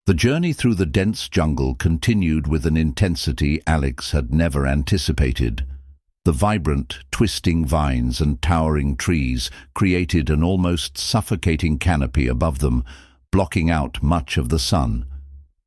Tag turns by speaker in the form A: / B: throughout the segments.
A: The journey through the dense jungle continued with an intensity Alex had never anticipated. The vibrant, twisting vines and towering trees created an almost suffocating canopy above them, blocking out much of the sun.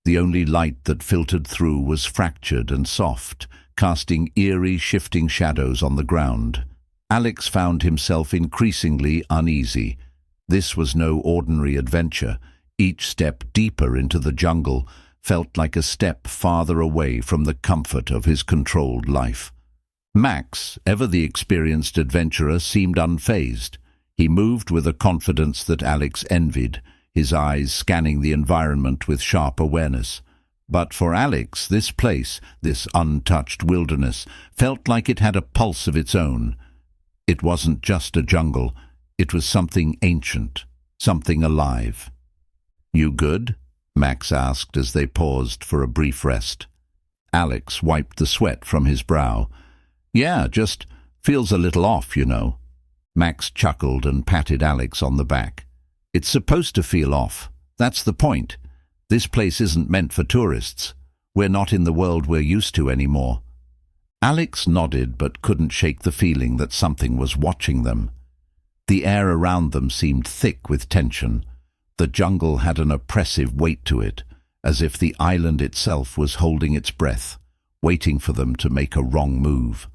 A: The only light that filtered through was fractured and soft, casting eerie, shifting shadows on the ground. Alex found himself increasingly uneasy. This was no ordinary adventure. Each step deeper into the jungle felt like a step farther away from the comfort of his controlled life. Max, ever the experienced adventurer, seemed unfazed. He moved with a confidence that Alex envied, his eyes scanning the environment with sharp awareness. But for Alex, this place, this untouched wilderness, felt like it had a pulse of its own. It wasn't just a jungle, it was something ancient, something alive. "You good?" Max asked as they paused for a brief rest. Alex wiped the sweat from his brow. "Yeah, just feels a little off, you know." Max chuckled and patted Alex on the back. "It's supposed to feel off. That's the point. This place isn't meant for tourists. We're not in the world we're used to anymore." Alex nodded but couldn't shake the feeling that something was watching them. The air around them seemed thick with tension. The jungle had an oppressive weight to it, as if the island itself was holding its breath, waiting for them to make a wrong move.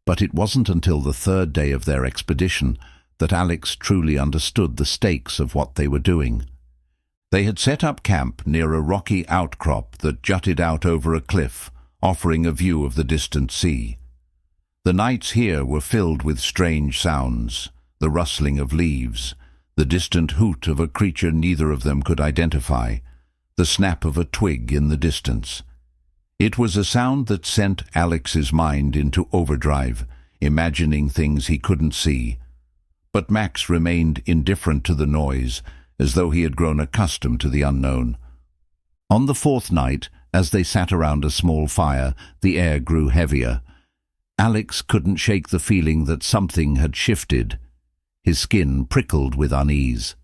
A: But it wasn't until the third day of their expedition that Alex truly understood the stakes of what they were doing. They had set up camp near a rocky outcrop that jutted out over a cliff, offering a view of the distant sea. The nights here were filled with strange sounds, the rustling of leaves, the distant hoot of a creature neither of them could identify, the snap of a twig in the distance. It was a sound that sent Alex's mind into overdrive, imagining things he couldn't see. But Max remained indifferent to the noise, as though he had grown accustomed to the unknown. On the fourth night, as they sat around a small fire, the air grew heavier. Alex couldn't shake the feeling that something had shifted. His skin prickled with unease.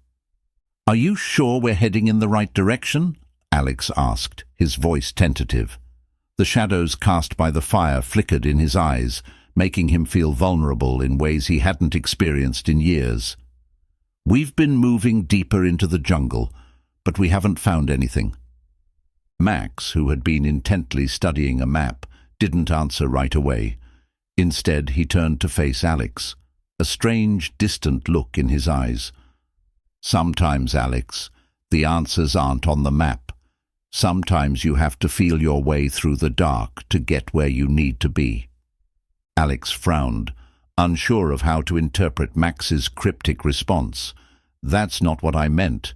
A: "Are you sure we're heading in the right direction?" Alex asked, his voice tentative. The shadows cast by the fire flickered in his eyes, making him feel vulnerable in ways he hadn't experienced in years. "We've been moving deeper into the jungle, but we haven't found anything." Max, who had been intently studying a map, didn't answer right away. Instead, he turned to face Alex, a strange, distant look in his eyes. "Sometimes, Alex, the answers aren't on the map. Sometimes you have to feel your way through the dark to get where you need to be." Alex frowned, unsure of how to interpret Max's cryptic response. "That's not what I meant.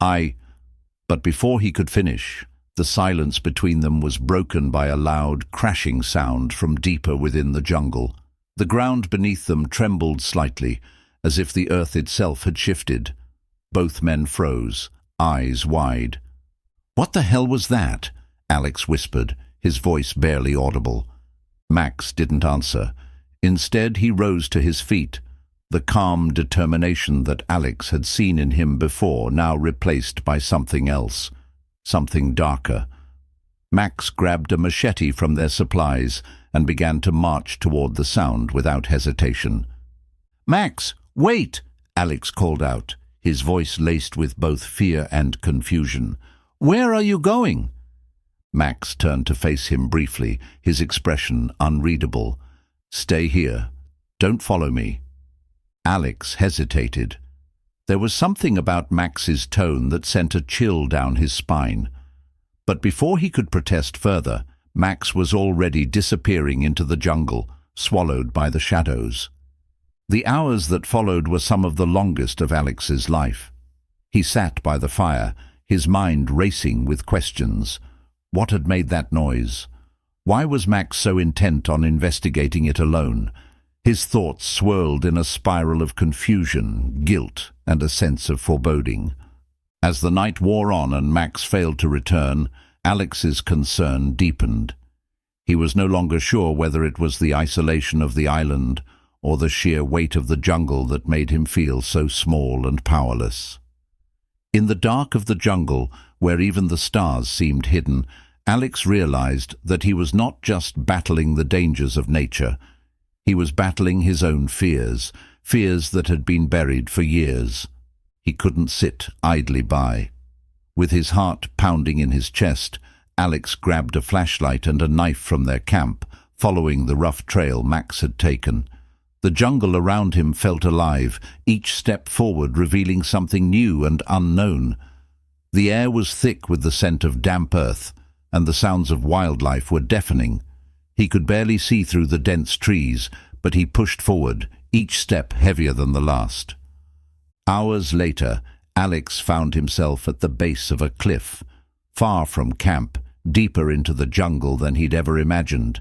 A: But before he could finish, the silence between them was broken by a loud, crashing sound from deeper within the jungle. The ground beneath them trembled slightly, as if the earth itself had shifted. Both men froze, eyes wide. "What the hell was that?" Alex whispered, his voice barely audible. Max didn't answer. Instead, he rose to his feet, the calm determination that Alex had seen in him before now replaced by something else, something darker. Max grabbed a machete from their supplies and began to march toward the sound without hesitation. "Max, wait!" Alex called out, his voice laced with both fear and confusion. "Where are you going?" Max turned to face him briefly, his expression unreadable. "Stay here. Don't follow me." Alex hesitated. There was something about Max's tone that sent a chill down his spine. But before he could protest further, Max was already disappearing into the jungle, swallowed by the shadows. The hours that followed were some of the longest of Alex's life. He sat by the fire, his mind racing with questions. What had made that noise? Why was Max so intent on investigating it alone? His thoughts swirled in a spiral of confusion, guilt, and a sense of foreboding. As the night wore on and Max failed to return, Alex's concern deepened. He was no longer sure whether it was the isolation of the island or the sheer weight of the jungle that made him feel so small and powerless. In the dark of the jungle, where even the stars seemed hidden, Alex realized that he was not just battling the dangers of nature. He was battling his own fears, fears that had been buried for years. He couldn't sit idly by. With his heart pounding in his chest, Alex grabbed a flashlight and a knife from their camp, following the rough trail Max had taken. The jungle around him felt alive, each step forward revealing something new and unknown. The air was thick with the scent of damp earth, and the sounds of wildlife were deafening. He could barely see through the dense trees, but he pushed forward, each step heavier than the last. Hours later, Alex found himself at the base of a cliff, far from camp, deeper into the jungle than he'd ever imagined.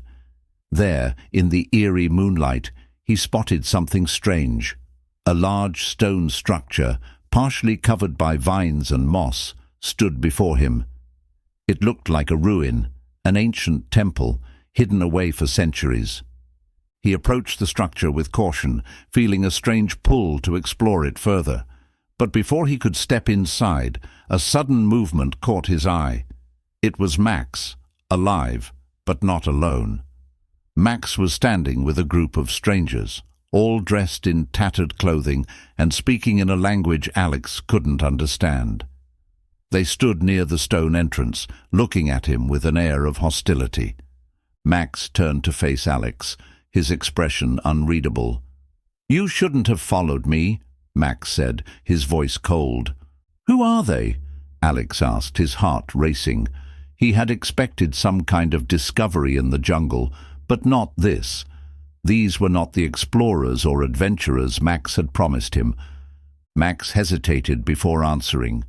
A: There, in the eerie moonlight, he spotted something strange. A large stone structure, partially covered by vines and moss, stood before him. It looked like a ruin, an ancient temple, hidden away for centuries. He approached the structure with caution, feeling a strange pull to explore it further. But before he could step inside, a sudden movement caught his eye. It was Max, alive, but not alone. Max was standing with a group of strangers, all dressed in tattered clothing and speaking in a language Alex couldn't understand. They stood near the stone entrance, looking at him with an air of hostility. Max turned to face Alex, his expression unreadable. "You shouldn't have followed me," Max said, his voice cold. "Who are they?" Alex asked, his heart racing. He had expected some kind of discovery in the jungle, but not this. These were not the explorers or adventurers Max had promised him. Max hesitated before answering.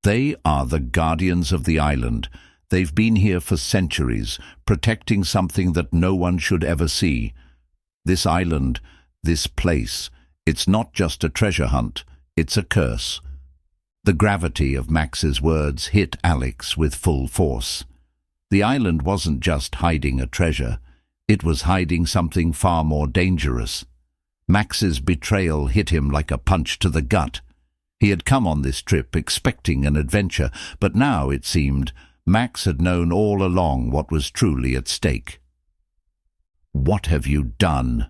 A: "They are the guardians of the island. They've been here for centuries, protecting something that no one should ever see. This island, this place, it's not just a treasure hunt, it's a curse." The gravity of Max's words hit Alex with full force. The island wasn't just hiding a treasure, it was hiding something far more dangerous. Max's betrayal hit him like a punch to the gut. He had come on this trip expecting an adventure, but now, it seemed, Max had known all along what was truly at stake. "What have you done?"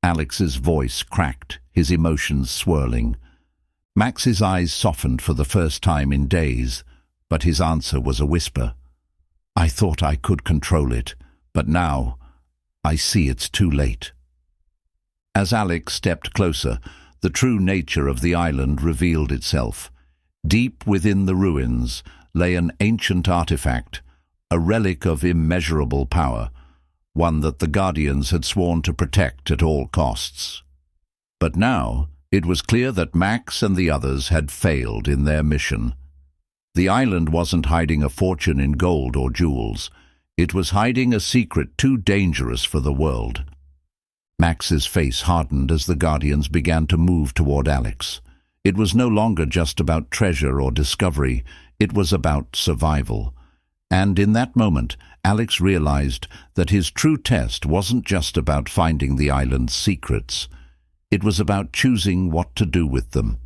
A: Alex's voice cracked, his emotions swirling. Max's eyes softened for the first time in days, but his answer was a whisper. "I thought I could control it, but now I see it's too late." As Alex stepped closer, the true nature of the island revealed itself. Deep within the ruins lay an ancient artifact, a relic of immeasurable power, one that the Guardians had sworn to protect at all costs. But now it was clear that Max and the others had failed in their mission. The island wasn't hiding a fortune in gold or jewels. It was hiding a secret too dangerous for the world. Max's face hardened as the Guardians began to move toward Alex. It was no longer just about treasure or discovery, it was about survival. And in that moment, Alex realized that his true test wasn't just about finding the island's secrets. It was about choosing what to do with them.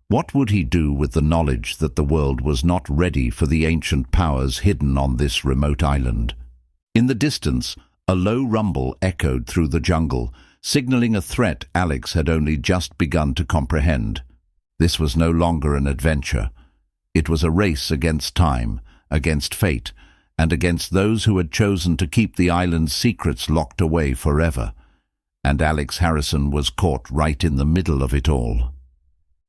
A: What would he do with the knowledge that the world was not ready for the ancient powers hidden on this remote island? In the distance, a low rumble echoed through the jungle, signaling a threat Alex had only just begun to comprehend. This was no longer an adventure. It was a race against time, against fate, and against those who had chosen to keep the island's secrets locked away forever. And Alex Harrison was caught right in the middle of it all.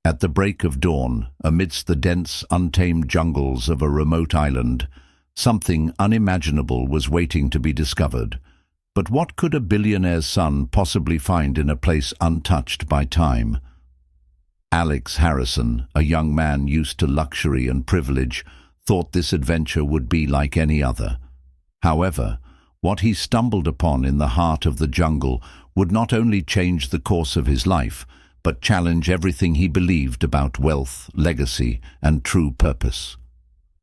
A: At the break of dawn, amidst the dense, untamed jungles of a remote island, something unimaginable was waiting to be discovered. But what could a billionaire's son possibly find in a place untouched by time? Alex Harrison, a young man used to luxury and privilege, thought this adventure would be like any other. However, what he stumbled upon in the heart of the jungle would not only change the course of his life, but challenge everything he believed about wealth, legacy, and true purpose.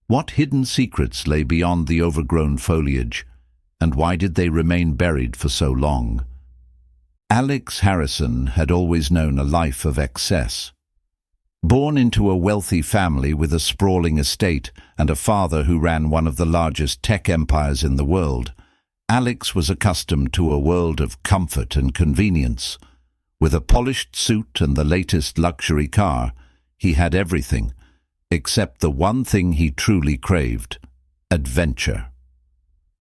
A: What hidden secrets lay beyond the overgrown foliage, and why did they remain buried for so long? Alex Harrison had always known a life of excess. Born into a wealthy family with a sprawling estate and a father who ran one of the largest tech empires in the world, Alex was accustomed to a world of comfort and convenience. With a polished suit and the latest luxury car, he had everything, except the one thing he truly craved: adventure.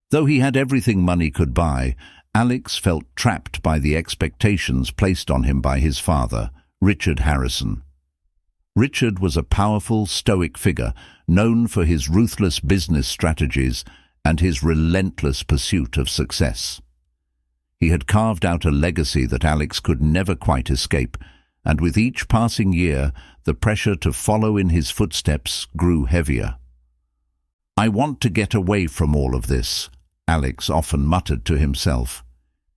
A: Though he had everything money could buy, Alex felt trapped by the expectations placed on him by his father, Richard Harrison. Richard was a powerful, stoic figure, known for his ruthless business strategies and his relentless pursuit of success. He had carved out a legacy that Alex could never quite escape, and with each passing year, the pressure to follow in his footsteps grew heavier. "I want to get away from all of this," Alex often muttered to himself.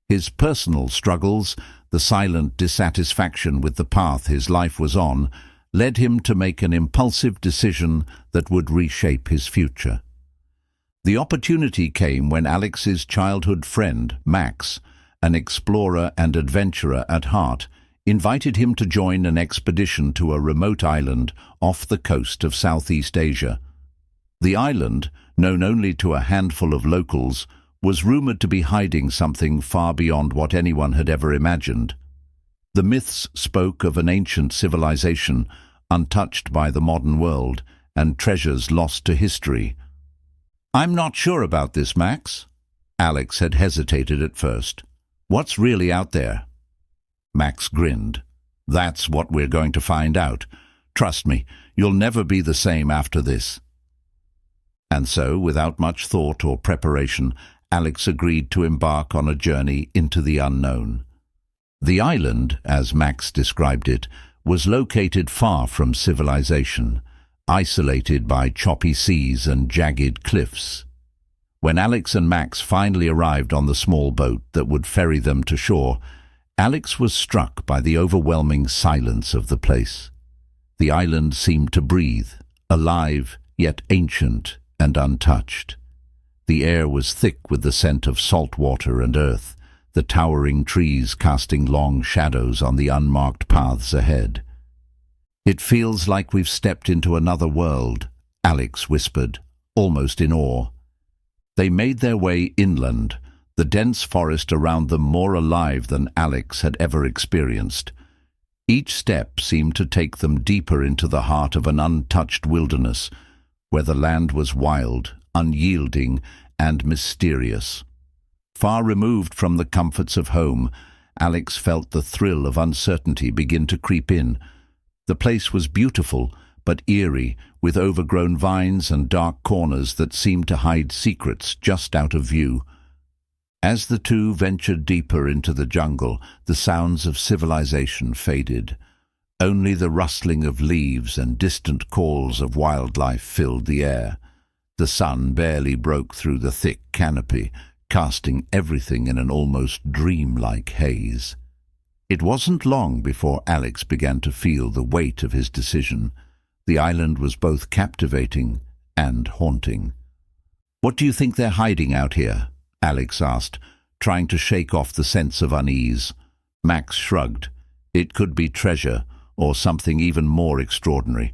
A: His personal struggles, the silent dissatisfaction with the path his life was on, led him to make an impulsive decision that would reshape his future. The opportunity came when Alex's childhood friend, Max, an explorer and adventurer at heart, invited him to join an expedition to a remote island off the coast of Southeast Asia. The island, known only to a handful of locals, was rumored to be hiding something far beyond what anyone had ever imagined. The myths spoke of an ancient civilization, untouched by the modern world, and treasures lost to history. "I'm not sure about this, Max." Alex had hesitated at first. "What's really out there?" Max grinned. "That's what we're going to find out. Trust me, you'll never be the same after this." And so, without much thought or preparation, Alex agreed to embark on a journey into the unknown. The island, as Max described it, was located far from civilization, isolated by choppy seas and jagged cliffs. When Alex and Max finally arrived on the small boat that would ferry them to shore, Alex was struck by the overwhelming silence of the place. The island seemed to breathe, alive yet ancient and untouched. The air was thick with the scent of salt water and earth, the towering trees casting long shadows on the unmarked paths ahead. "It feels like we've stepped into another world," Alex whispered, almost in awe. They made their way inland, the dense forest around them more alive than Alex had ever experienced. Each step seemed to take them deeper into the heart of an untouched wilderness, where the land was wild, unyielding, and mysterious. Far removed from the comforts of home, Alex felt the thrill of uncertainty begin to creep in. The place was beautiful, but eerie, with overgrown vines and dark corners that seemed to hide secrets just out of view. As the two ventured deeper into the jungle, the sounds of civilization faded. Only the rustling of leaves and distant calls of wildlife filled the air. The sun barely broke through the thick canopy, casting everything in an almost dreamlike haze. It wasn't long before Alex began to feel the weight of his decision. The island was both captivating and haunting. "What do you think they're hiding out here?" Alex asked, trying to shake off the sense of unease. Max shrugged. "It could be treasure, or something even more extraordinary."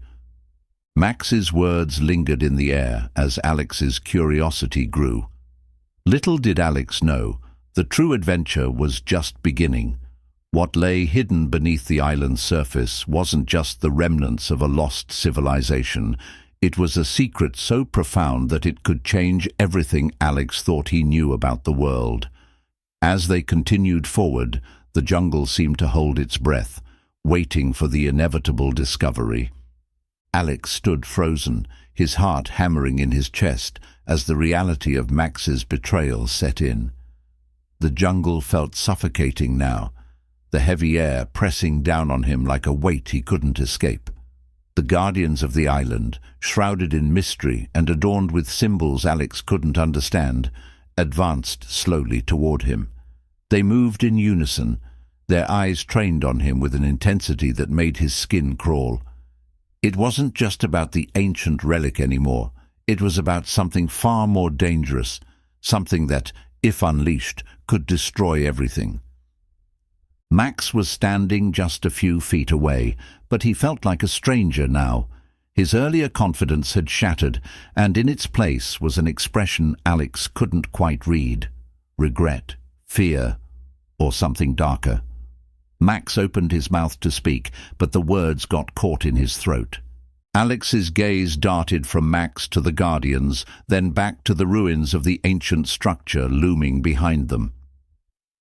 A: Max's words lingered in the air as Alex's curiosity grew. Little did Alex know, the true adventure was just beginning. What lay hidden beneath the island's surface wasn't just the remnants of a lost civilization. It was a secret so profound that it could change everything Alex thought he knew about the world. As they continued forward, the jungle seemed to hold its breath, waiting for the inevitable discovery. Alex stood frozen, his heart hammering in his chest as the reality of Max's betrayal set in. The jungle felt suffocating now, the heavy air pressing down on him like a weight he couldn't escape. The guardians of the island, shrouded in mystery and adorned with symbols Alex couldn't understand, advanced slowly toward him. They moved in unison, their eyes trained on him with an intensity that made his skin crawl. It wasn't just about the ancient relic anymore. It was about something far more dangerous, something that, if unleashed, could destroy everything. Max was standing just a few feet away, but he felt like a stranger now. His earlier confidence had shattered, and in its place was an expression Alex couldn't quite read. Regret, fear, or something darker. Max opened his mouth to speak, but the words got caught in his throat. Alex's gaze darted from Max to the Guardians, then back to the ruins of the ancient structure looming behind them.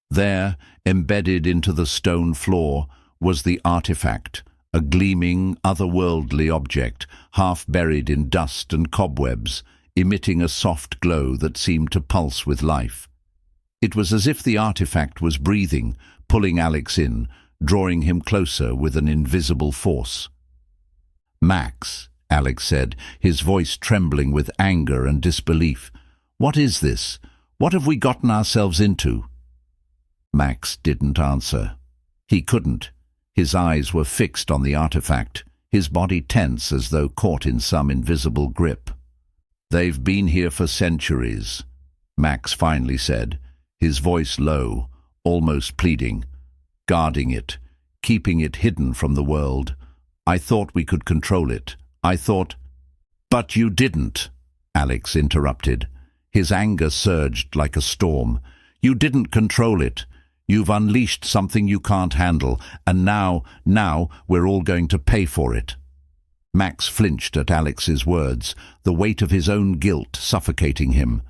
A: There, embedded into the stone floor, was the artifact, a gleaming, otherworldly object, half buried in dust and cobwebs, emitting a soft glow that seemed to pulse with life. It was as if the artifact was breathing, pulling Alex in, drawing him closer with an invisible force. "Max," Alex said, his voice trembling with anger and disbelief. "What is this? What have we gotten ourselves into?" Max didn't answer. He couldn't. His eyes were fixed on the artifact, his body tense as though caught in some invisible grip. "They've been here for centuries," Max finally said, his voice low, almost pleading. "Guarding it, keeping it hidden from the world. I thought we could control it. I thought—" "But you didn't," Alex interrupted. His anger surged like a storm. "You didn't control it. You've unleashed something you can't handle, and now we're all going to pay for it." Max flinched at Alex's words, the weight of his own guilt suffocating him.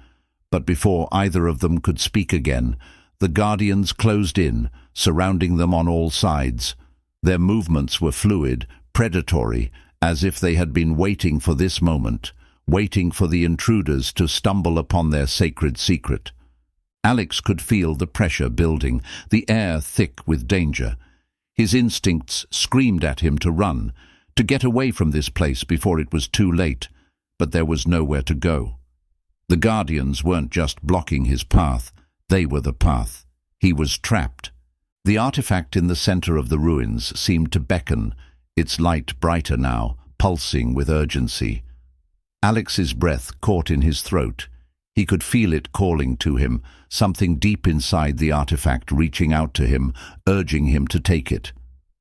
A: But before either of them could speak again, the Guardians closed in, surrounding them on all sides. Their movements were fluid, predatory, as if they had been waiting for this moment, waiting for the intruders to stumble upon their sacred secret. Alex could feel the pressure building, the air thick with danger. His instincts screamed at him to run, to get away from this place before it was too late, but there was nowhere to go. The Guardians weren't just blocking his path, they were the path. He was trapped. The artifact in the center of the ruins seemed to beckon, its light brighter now, pulsing with urgency. Alex's breath caught in his throat. He could feel it calling to him, something deep inside the artifact reaching out to him, urging him to take it.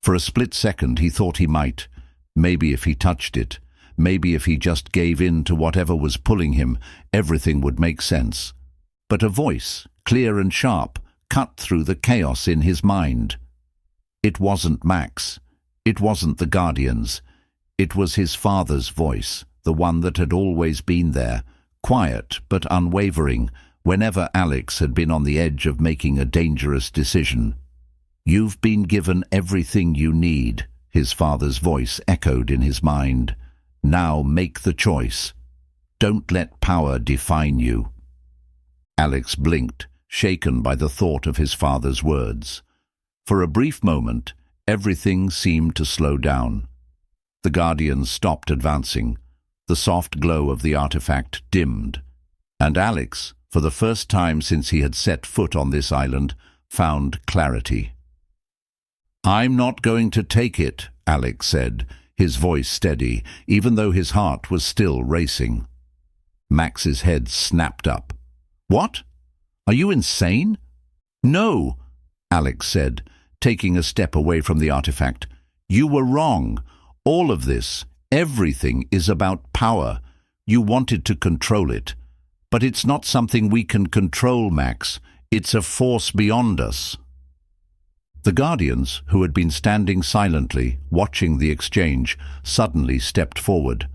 A: For a split second he thought he might. Maybe if he touched it, maybe if he just gave in to whatever was pulling him, everything would make sense. But a voice, clear and sharp, cut through the chaos in his mind. It wasn't Max. It wasn't the Guardians. It was his father's voice, the one that had always been there, quiet but unwavering, whenever Alex had been on the edge of making a dangerous decision. "You've been given everything you need," his father's voice echoed in his mind. "Now make the choice. Don't let power define you." Alex blinked, shaken by the thought of his father's words. For a brief moment, everything seemed to slow down. The Guardians stopped advancing. The soft glow of the artifact dimmed, and Alex, for the first time since he had set foot on this island, found clarity. "I'm not going to take it," Alex said, his voice steady, even though his heart was still racing. Max's head snapped up. "What? Are you insane?" "No," Alex said, taking a step away from the artifact. "You were wrong. All of this, everything is about power. You wanted to control it. But it's not something we can control, Max. It's a force beyond us." The Guardians, who had been standing silently, watching the exchange, suddenly stepped forward.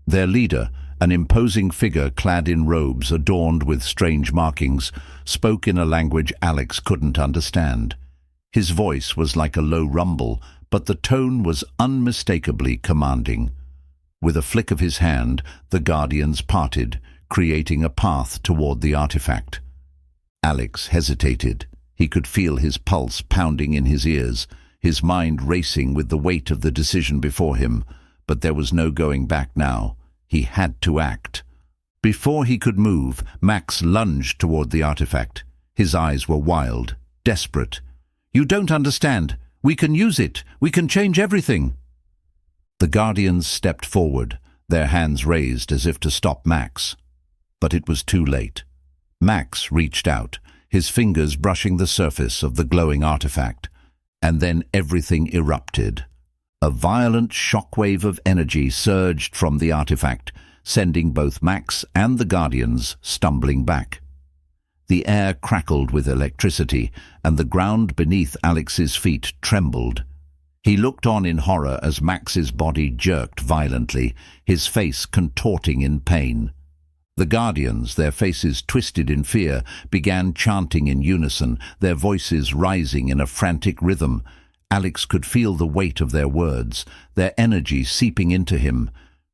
A: Their leader, an imposing figure clad in robes adorned with strange markings, spoke in a language Alex couldn't understand. His voice was like a low rumble, but the tone was unmistakably commanding. With a flick of his hand, the Guardians parted, creating a path toward the artifact. Alex hesitated. He could feel his pulse pounding in his ears, his mind racing with the weight of the decision before him, but there was no going back now. He had to act. Before he could move, Max lunged toward the artifact. His eyes were wild, desperate. "You don't understand. We can use it. We can change everything." The Guardians stepped forward, their hands raised as if to stop Max. But it was too late. Max reached out, his fingers brushing the surface of the glowing artifact. And then everything erupted. A violent shockwave of energy surged from the artifact, sending both Max and the Guardians stumbling back. The air crackled with electricity, and the ground beneath Alex's feet trembled. He looked on in horror as Max's body jerked violently, his face contorting in pain. The Guardians, their faces twisted in fear, began chanting in unison, their voices rising in a frantic rhythm. Alex could feel the weight of their words, their energy seeping into him,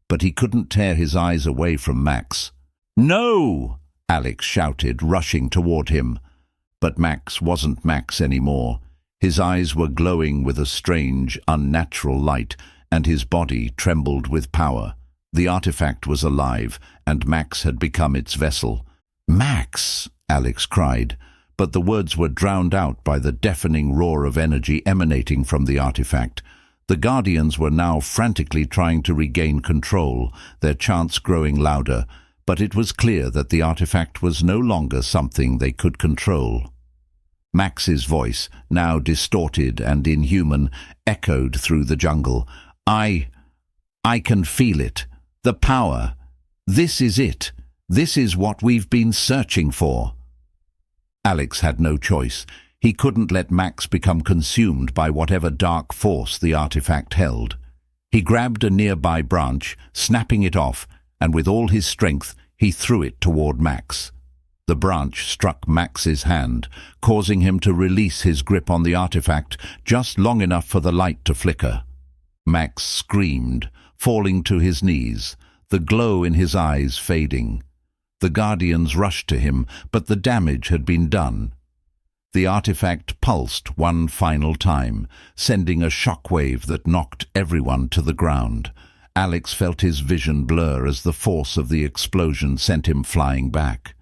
A: but he couldn't tear his eyes away from Max. "No!" Alex shouted, rushing toward him. But Max wasn't Max anymore. His eyes were glowing with a strange, unnatural light, and his body trembled with power. The artifact was alive, and Max had become its vessel. "Max!" Alex cried, but the words were drowned out by the deafening roar of energy emanating from the artifact. The Guardians were now frantically trying to regain control, their chants growing louder, but it was clear that the artifact was no longer something they could control. Max's voice, now distorted and inhuman, echoed through the jungle. I can feel it. The power. This is it. This is what we've been searching for." Alex had no choice. He couldn't let Max become consumed by whatever dark force the artifact held. He grabbed a nearby branch, snapping it off, and with all his strength, he threw it toward Max. The branch struck Max's hand, causing him to release his grip on the artifact just long enough for the light to flicker. Max screamed, falling to his knees, the glow in his eyes fading. The Guardians rushed to him, but the damage had been done. The artifact pulsed one final time, sending a shockwave that knocked everyone to the ground. Alex felt his vision blur as the force of the explosion sent him flying back.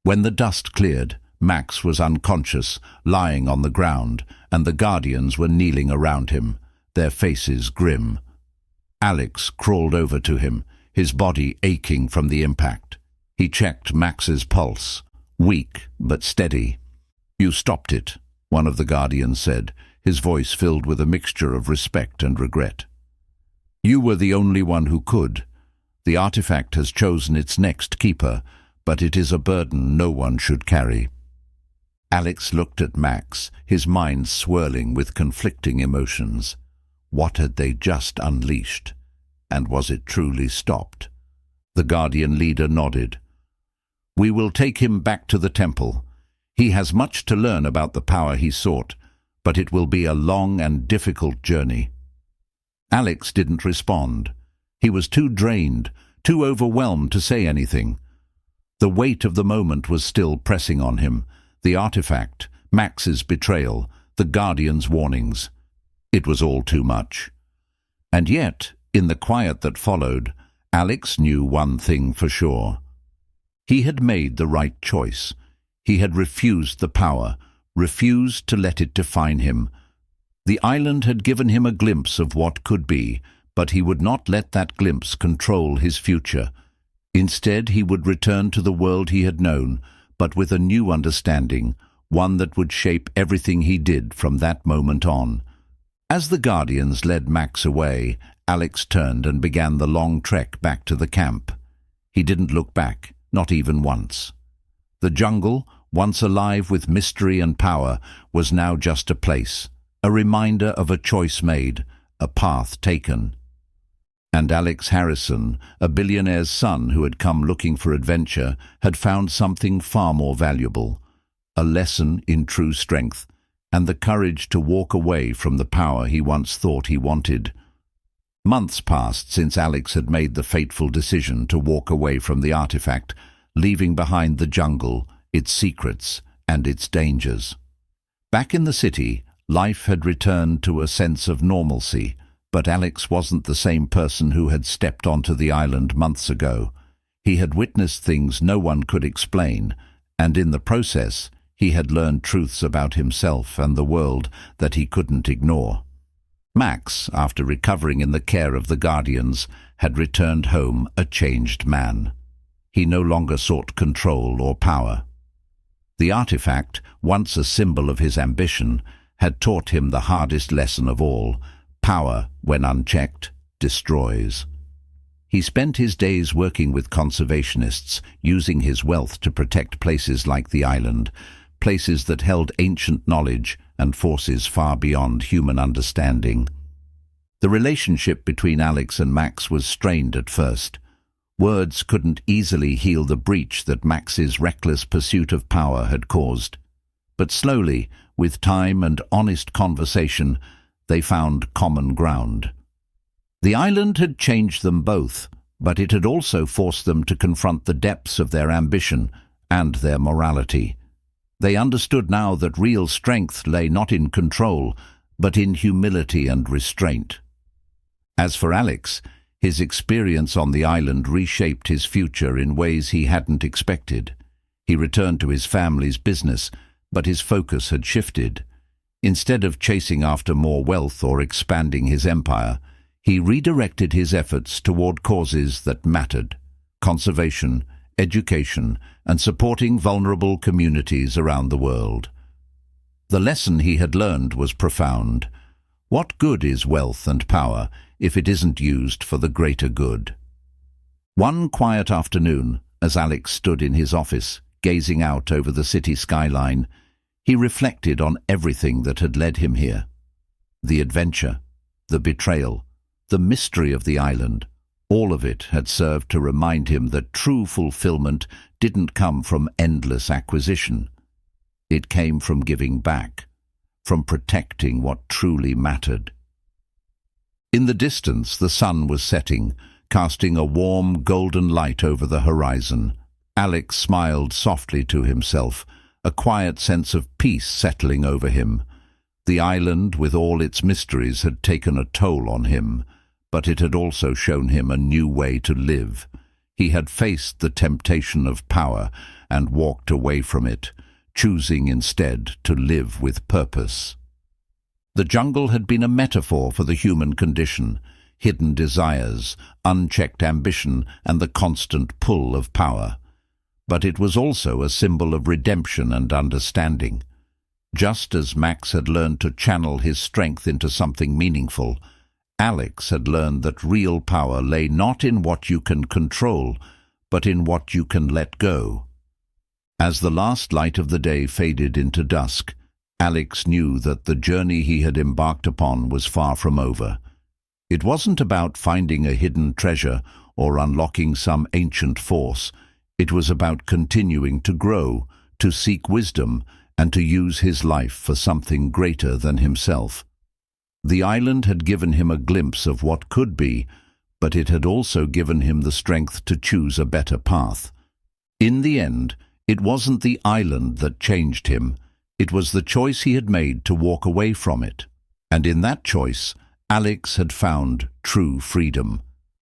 A: When the dust cleared, Max was unconscious, lying on the ground, and the Guardians were kneeling around him, their faces grim. Alex crawled over to him, his body aching from the impact. He checked Max's pulse, weak but steady. "You stopped it," one of the Guardians said, his voice filled with a mixture of respect and regret. "You were the only one who could. The artifact has chosen its next keeper, but it is a burden no one should carry." Alex looked at Max, his mind swirling with conflicting emotions. What had they just unleashed? And was it truly stopped? The Guardian leader nodded. "We will take him back to the temple. He has much to learn about the power he sought, but it will be a long and difficult journey." Alex didn't respond. He was too drained, too overwhelmed to say anything. The weight of the moment was still pressing on him. The artifact, Max's betrayal, the Guardian's warnings. It was all too much. And yet, in the quiet that followed, Alex knew one thing for sure. He had made the right choice. He had refused the power, refused to let it define him. The island had given him a glimpse of what could be, but he would not let that glimpse control his future. Instead, he would return to the world he had known, but with a new understanding, one that would shape everything he did from that moment on. As the Guardians led Max away, Alex turned and began the long trek back to the camp. He didn't look back, not even once. The jungle, once alive with mystery and power, was now just a place, a reminder of a choice made, a path taken. And Alex Harrison, a billionaire's son who had come looking for adventure, had found something far more valuable, a lesson in true strength, and the courage to walk away from the power he once thought he wanted. Months passed since Alex had made the fateful decision to walk away from the artifact, leaving behind the jungle, its secrets, and its dangers. Back in the city, life had returned to a sense of normalcy, but Alex wasn't the same person who had stepped onto the island months ago. He had witnessed things no one could explain, and in the process, he had learned truths about himself and the world that he couldn't ignore. Max, after recovering in the care of the Guardians, had returned home a changed man. He no longer sought control or power. The artifact, once a symbol of his ambition, had taught him the hardest lesson of all: power, when unchecked, destroys. He spent his days working with conservationists, using his wealth to protect places like the island, places that held ancient knowledge and forces far beyond human understanding. The relationship between Alex and Max was strained at first. Words couldn't easily heal the breach that Max's reckless pursuit of power had caused. But slowly, with time and honest conversation, they found common ground. The island had changed them both, but it had also forced them to confront the depths of their ambition and their morality. They understood now that real strength lay not in control, but in humility and restraint. As for Alex, his experience on the island reshaped his future in ways he hadn't expected. He returned to his family's business, but his focus had shifted. Instead of chasing after more wealth or expanding his empire, he redirected his efforts toward causes that mattered: conservation, education, and supporting vulnerable communities around the world. The lesson he had learned was profound. What good is wealth and power if it isn't used for the greater good? One quiet afternoon, as Alex stood in his office, gazing out over the city skyline, he reflected on everything that had led him here. The adventure, the betrayal, the mystery of the island, all of it had served to remind him that true fulfillment didn't come from endless acquisition. It came from giving back, from protecting what truly mattered. In the distance, the sun was setting, casting a warm, golden light over the horizon. Alex smiled softly to himself, a quiet sense of peace settling over him. The island, with all its mysteries, had taken a toll on him, but it had also shown him a new way to live. He had faced the temptation of power and walked away from it, choosing instead to live with purpose. The jungle had been a metaphor for the human condition: hidden desires, unchecked ambition, and the constant pull of power. But it was also a symbol of redemption and understanding. Just as Max had learned to channel his strength into something meaningful, Alex had learned that real power lay not in what you can control, but in what you can let go. As the last light of the day faded into dusk, Alex knew that the journey he had embarked upon was far from over. It wasn't about finding a hidden treasure or unlocking some ancient force. It was about continuing to grow, to seek wisdom, and to use his life for something greater than himself. The island had given him a glimpse of what could be, but it had also given him the strength to choose a better path. In the end, it wasn't the island that changed him. It was the choice he had made to walk away from it. And in that choice, Alex had found true freedom.